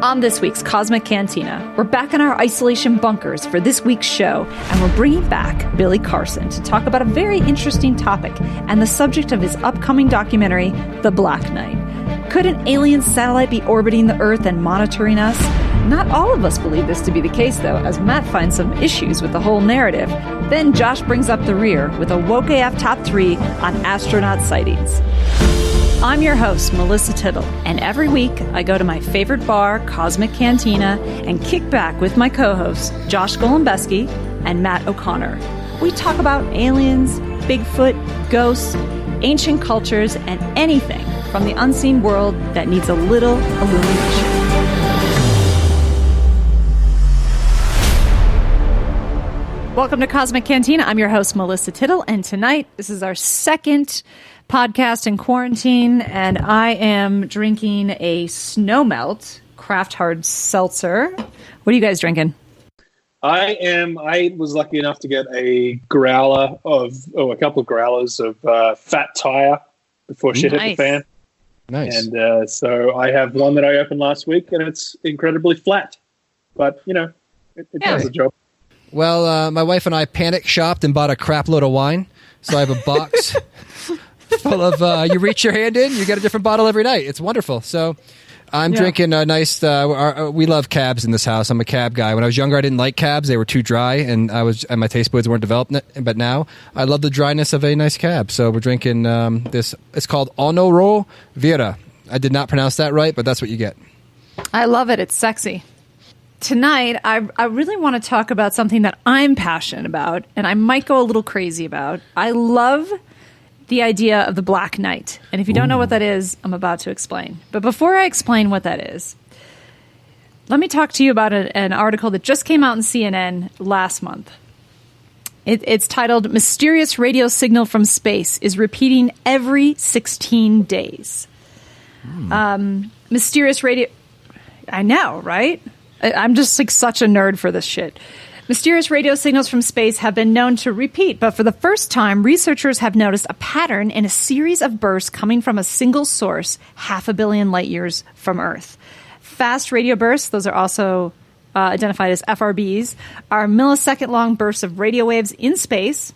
On this week's Cosmic Cantina, we're back in our isolation bunkers for this week's show, and we're bringing back Billy Carson to talk about a very interesting topic and the subject of his upcoming documentary, The Black Knight. Could an alien satellite be orbiting the Earth and monitoring us? Not all of us believe this to be the case, though, as Matt finds some issues with the whole narrative. Then Josh brings up the rear with a Woke AF Top 3 on astronaut sightings. I'm your host, Melissa Tittle, and every week I go to my favorite bar, Cosmic Cantina, and kick back with my co-hosts, Josh Golombeski and Matt O'Connor. We talk about aliens, Bigfoot, ghosts, ancient cultures, and anything from the unseen world that needs a little illumination. Welcome to Cosmic Cantina. I'm your host, Melissa Tittle, and tonight, this is our second podcast in quarantine, and I am drinking a Snowmelt Craft Hard Seltzer. What are you guys drinking? I was lucky enough to get a couple of growlers of Fat Tire before shit hit the fan. Nice. And so I have one that I opened last week, and it's incredibly flat. But, you know, it does the job. Well, my wife and I panic shopped and bought a crap load of wine. So I have a box full of, you reach your hand in, you get a different bottle every night. It's wonderful. So I'm drinking a nice, we love cabs in this house. I'm a cab guy. When I was younger, I didn't like cabs. They were too dry, and my taste buds weren't developed. But now I love the dryness of a nice cab. So we're drinking this. It's called Onoro Vera. I did not pronounce that right, but that's what you get. I love it. It's sexy. Tonight, I really want to talk about something that I'm passionate about, and I might go a little crazy about. I love the idea of the Black Knight. And if you don't know what that is, I'm about to explain. But before I explain what that is, let me talk to you about an article that just came out in CNN last month. It's titled, Mysterious Radio Signal from Space is Repeating Every 16 Days. Mysterious radio... I know, right? I'm just like such a nerd for this shit. Mysterious radio signals from space have been known to repeat, but for the first time, researchers have noticed a pattern in a series of bursts coming from a single source 500 million light years from Earth. Fast radio bursts, those are also identified as FRBs, are millisecond-long bursts of radio waves in space.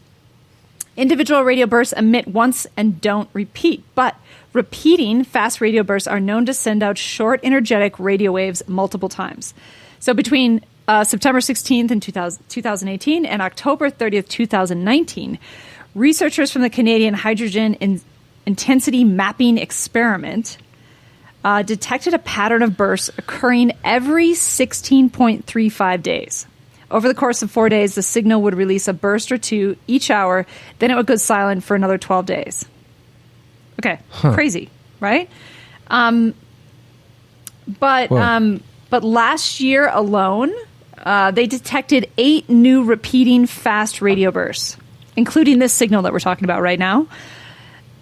Individual radio bursts emit once and don't repeat, but repeating fast radio bursts are known to send out short, energetic radio waves multiple times. So between September 16th in 2018 and October 30th, 2019, researchers from the Canadian Hydrogen Intensity Mapping Experiment detected a pattern of bursts occurring every 16.35 days. Over the course of 4 days, the signal would release a burst or two each hour, then it would go silent for another 12 days. Okay, crazy, right? But last year alone, they detected 8 new repeating fast radio bursts, including this signal that we're talking about right now.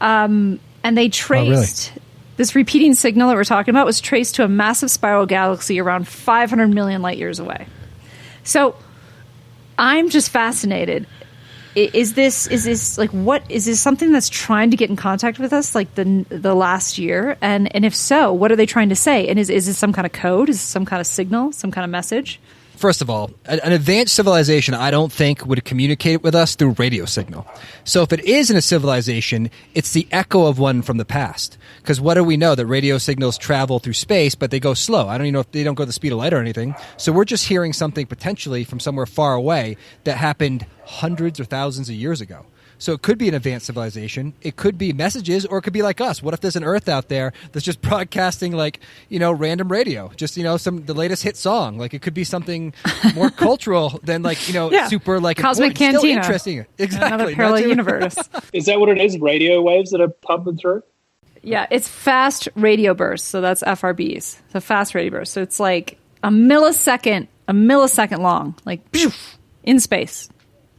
And they traced this repeating signal that we're talking about was traced to a massive spiral galaxy around 500 million light years away. So I'm just fascinated. Is this something that's trying to get in contact with us like the last year? And if so, what are they trying to say? And is this some kind of code? Is this some kind of signal? Some kind of message? First of all, an advanced civilization, I don't think, would communicate with us through radio signal. So if it is in a civilization, it's the echo of one from the past. Because what do we know? That radio signals travel through space, but they go slow. I don't even know if they don't go the speed of light or anything. So we're just hearing something potentially from somewhere far away that happened hundreds or thousands of years ago. So it could be an advanced civilization. It could be messages, or it could be like us. What if there's an Earth out there that's just broadcasting random radio? Just, the latest hit song. Like it could be something more cultural than super Cosmic Cantina. Still interesting. Exactly. Another parallel universe. Is that what it is? Radio waves that are pumping through? Yeah, it's fast radio bursts. So that's FRBs. So fast radio bursts. So it's like a millisecond long, like in space.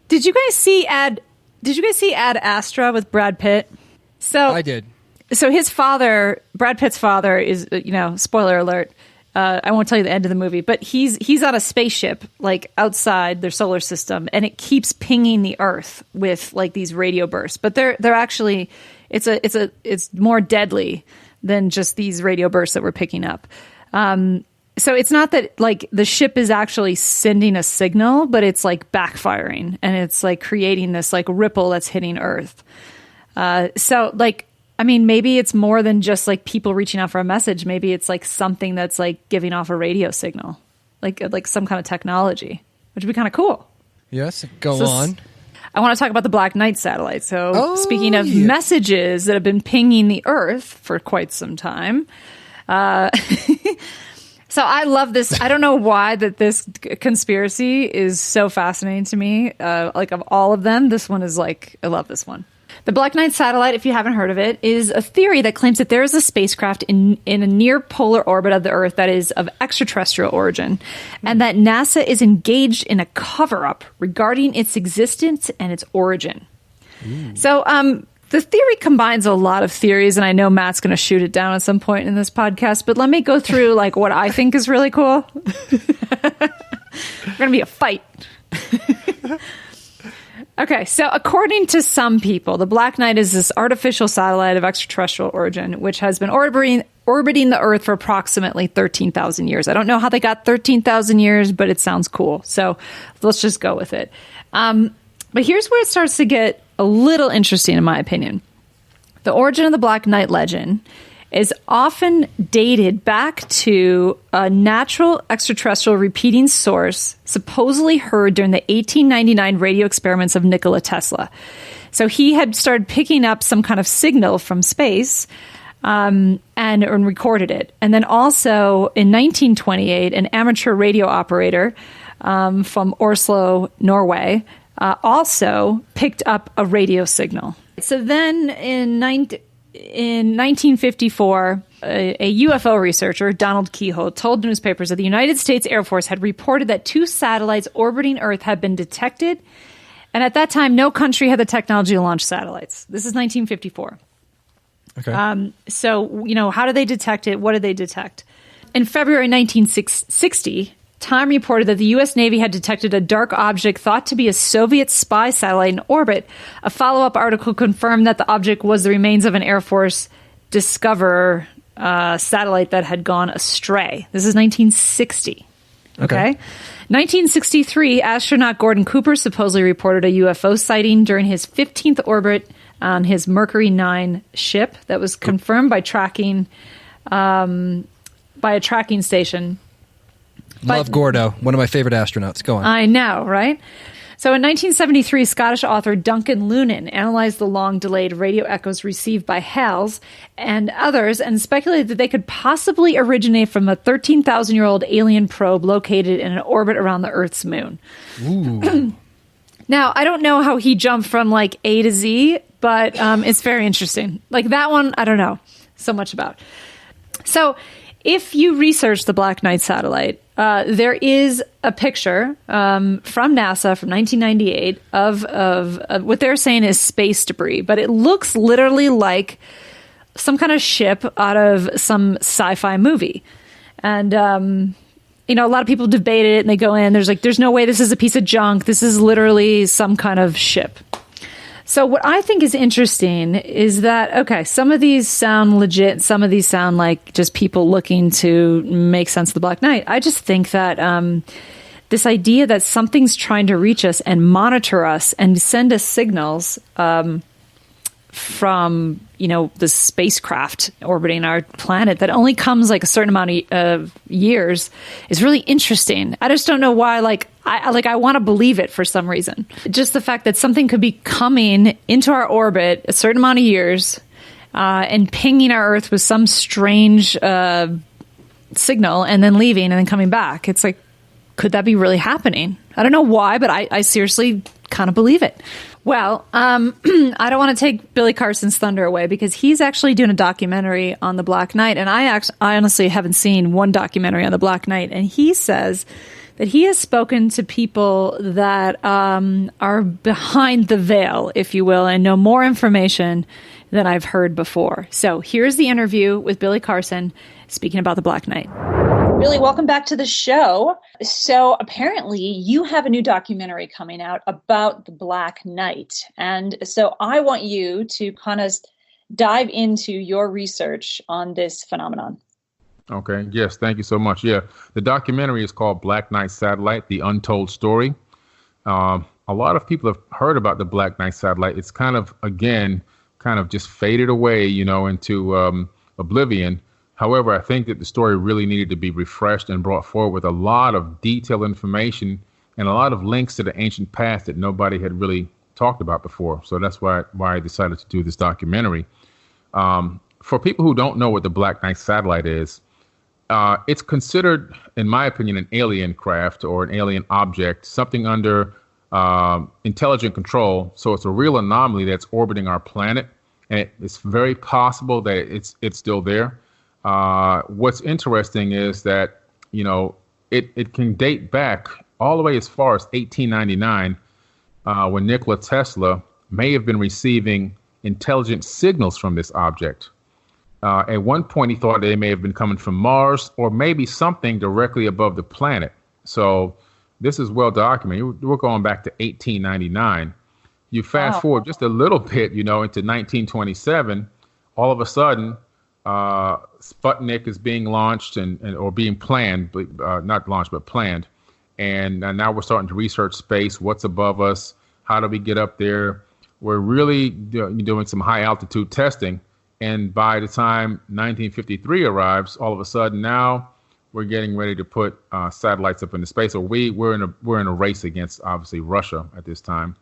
Did you guys see Ad Astra with Brad Pitt? So I did. So his father, Brad Pitt's father, is spoiler alert. I won't tell you the end of the movie, but he's on a spaceship like outside their solar system, and it keeps pinging the Earth with like these radio bursts. But they're actually it's more deadly than just these radio bursts that we're picking up. So it's not that like the ship is actually sending a signal, but it's like backfiring and it's like creating this like ripple that's hitting Earth. So like, I mean, maybe it's more than just like people reaching out for a message. Maybe it's like something that's like giving off a radio signal, like some kind of technology, which would be kind of cool. Yes, go on. I want to talk about the Black Knight satellite. So speaking of yeah. messages that have been pinging the Earth for quite some time. So I love this. I don't know why that this conspiracy is so fascinating to me. Like of all of them, this one is like, I love this one. The Black Knight satellite, if you haven't heard of it, is a theory that claims that there is a spacecraft in a near polar orbit of the Earth that is of extraterrestrial origin, and that NASA is engaged in a cover-up regarding its existence and its origin. So the theory combines a lot of theories, and I know Matt's going to shoot it down at some point in this podcast, but let me go through like what I think is really cool. It's going to be a fight. Okay, so according to some people, the Black Knight is this artificial satellite of extraterrestrial origin, which has been orbiting the Earth for approximately 13,000 years. I don't know how they got 13,000 years, but it sounds cool. So let's just go with it. But here's where it starts to get a little interesting, in my opinion. The origin of the Black Knight legend is often dated back to a natural extraterrestrial repeating source supposedly heard during the 1899 radio experiments of Nikola Tesla. So he had started picking up some kind of signal from space and recorded it. And then also in 1928, an amateur radio operator from Oslo, Norway, also picked up a radio signal. So then in 1954, a UFO researcher, Donald Keyhoe, told newspapers that the United States Air Force had reported that 2 satellites orbiting Earth had been detected. And at that time, no country had the technology to launch satellites. This is 1954. Okay. So, you know, how did they detect it? What did they detect? In February 1960, Time reported that the U.S. Navy had detected a dark object thought to be a Soviet spy satellite in orbit. A follow-up article confirmed that the object was the remains of an Air Force Discoverer satellite that had gone astray. This is 1960. Okay. 1963, astronaut Gordon Cooper supposedly reported a UFO sighting during his 15th orbit on his Mercury 9 ship that was confirmed by a tracking station. Love Gordo, one of my favorite astronauts. Go on. I know, right? So in 1973, Scottish author Duncan Lunan analyzed the long-delayed radio echoes received by HALs and others and speculated that they could possibly originate from a 13,000-year-old alien probe located in an orbit around the Earth's moon. Ooh. Now, I don't know how he jumped from like A to Z, but it's very interesting. Like that one, I don't know so much about. So if you research the Black Knight satellite, there is a picture from NASA from 1998 of what they're saying is space debris, but it looks literally like some kind of ship out of some sci-fi movie. And, you know, a lot of people debated it and they go in, there's no way this is a piece of junk. This is literally some kind of ship. So what I think is interesting is that, okay, some of these sound legit. Some of these sound like just people looking to make sense of the Black Knight. I just think that this idea that something's trying to reach us and monitor us and send us signals from, you know, the spacecraft orbiting our planet that only comes like a certain amount of years is really interesting. I just don't know why, I want to believe it for some reason. Just the fact that something could be coming into our orbit a certain amount of years and pinging our Earth with some strange signal and then leaving and then coming back. It's like, could that be really happening? I don't know why, but I seriously kind of believe it. Well, I don't want to take Billy Carson's thunder away because he's actually doing a documentary on the Black Knight. And I honestly haven't seen one documentary on the Black Knight. And he says that he has spoken to people that are behind the veil, if you will, and know more information than I've heard before. So here's the interview with Billy Carson speaking about the Black Knight. Billy, welcome back to the show. So apparently you have a new documentary coming out about the Black Knight. And so I want you to kind of dive into your research on this phenomenon. Okay. Yes. Thank you so much. Yeah. The documentary is called Black Knight Satellite: The Untold Story. A lot of people have heard about the Black Knight satellite. It's kind of, again, kind of just faded away, into oblivion. However, I think that the story really needed to be refreshed and brought forward with a lot of detailed information and a lot of links to the ancient past that nobody had really talked about before. So that's why I decided to do this documentary. For people who don't know what the Black Knight satellite is, it's considered, in my opinion, an alien craft or an alien object, something under intelligent control. So it's a real anomaly that's orbiting our planet, and it's very possible that it's still there. What's interesting is that, it can date back all the way as far as 1899, when Nikola Tesla may have been receiving intelligent signals from this object. At one point, he thought they may have been coming from Mars or maybe something directly above the planet. So this is well documented. We're going back to 1899. You fast forward just a little bit, into 1927. All of a sudden, Sputnik is being launched or being planned, but not launched, but planned. And now we're starting to research space. What's above us? How do we get up there? We're really doing some high altitude testing. And by the time 1953 arrives, all of a sudden now we're getting ready to put satellites up into space. So we're in a race against, obviously, Russia at this time.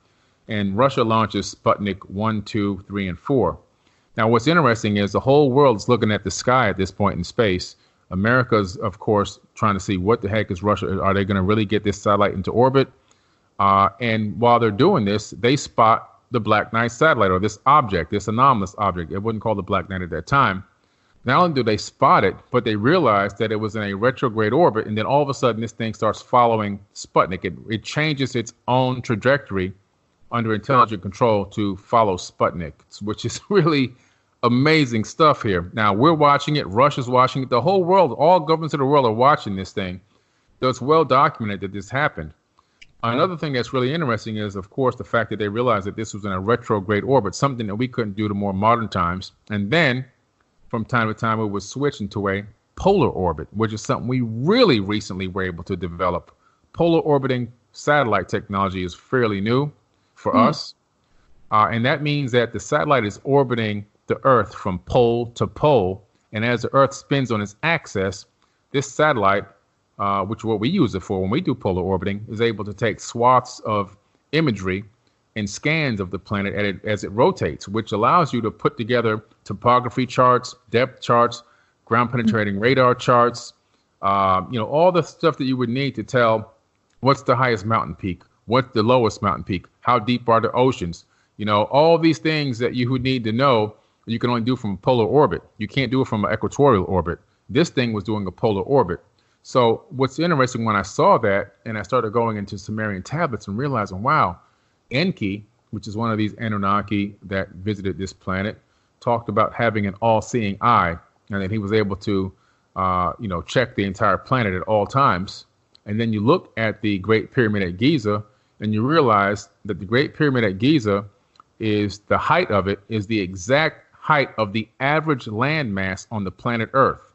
And Russia launches Sputnik 1, 2, 3, and 4. Now, what's interesting is the whole world's looking at the sky at this point in space. America's, of course, trying to see what the heck is Russia. Are they going to really get this satellite into orbit? And while they're doing this, they spot the Black Knight satellite, or this object, this anomalous object. It wasn't called the Black Knight at that time. Not only do they spot it, but they realize that it was in a retrograde orbit. And then all of a sudden, this thing starts following Sputnik. It changes its own trajectory under intelligent control to follow Sputnik, which is really amazing stuff here. Now, we're watching it. Russia's watching it. The whole world, all governments of the world are watching this thing. So it's well documented that this happened. Another thing that's really interesting is, of course, the fact that they realized that this was in a retrograde orbit, something that we couldn't do to more modern times. And then from time to time, it would switch into a polar orbit, which is something we really recently were able to develop. Polar orbiting satellite technology is fairly new for us. And that means that the satellite is orbiting the Earth from pole to pole. And as the Earth spins on its axis, this satellite, which is what we use it for when we do polar orbiting, is able to take swaths of imagery and scans of the planet as it rotates, which allows you to put together topography charts, depth charts, ground penetrating radar charts, all the stuff that you would need to tell what's the highest mountain peak, what's the lowest mountain peak, how deep are the oceans, all these things that you would need to know. You can only do from a polar orbit. You can't do it from an equatorial orbit. This thing was doing a polar orbit. So what's interesting, when I saw that and I started going into Sumerian tablets and realizing, wow, Enki, which is one of these Anunnaki that visited this planet, talked about having an all-seeing eye, and that he was able to, check the entire planet at all times. And then you look at the Great Pyramid at Giza, and you realize that the Great Pyramid at Giza is the height of it is the exact height of the average land mass on the planet Earth.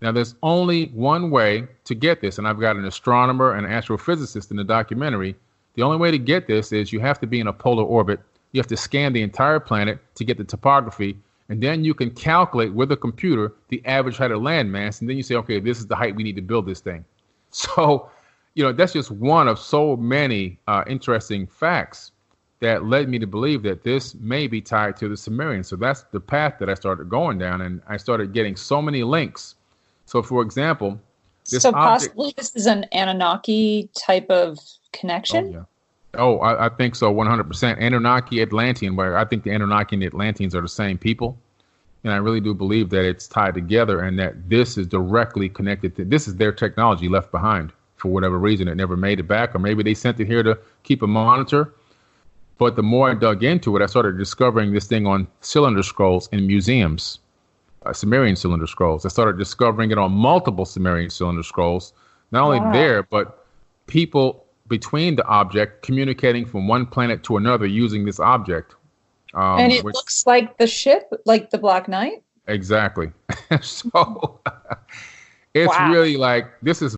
Now, there's only one way to get this, and I've got an astronomer and an astrophysicist in the documentary. The only way to get this is you have to be in a polar orbit. You have to scan the entire planet to get the topography, and then you can calculate with a computer the average height of land mass, and then you say, okay, this is the height we need to build this thing. So, that's just one of so many interesting facts that led me to believe that this may be tied to the Sumerians. So that's the path that I started going down, and I started getting so many links. So, for example, possibly this is an Anunnaki type of connection? I think so, 100%. Anunnaki, Atlantean, where I think the Anunnaki and the Atlanteans are the same people. And I really do believe that it's tied together and that this is directly connected to, this is their technology left behind for whatever reason. It never made it back, or maybe they sent it here to keep a monitor. But the more I dug into it, I started discovering this thing on cylinder scrolls in museums, Sumerian cylinder scrolls. I started discovering it on multiple Sumerian cylinder scrolls, not only there, but people between the object communicating from one planet to another using this object. And it looks like the ship, like the Black Knight? Exactly. So It's Wow. really like, this is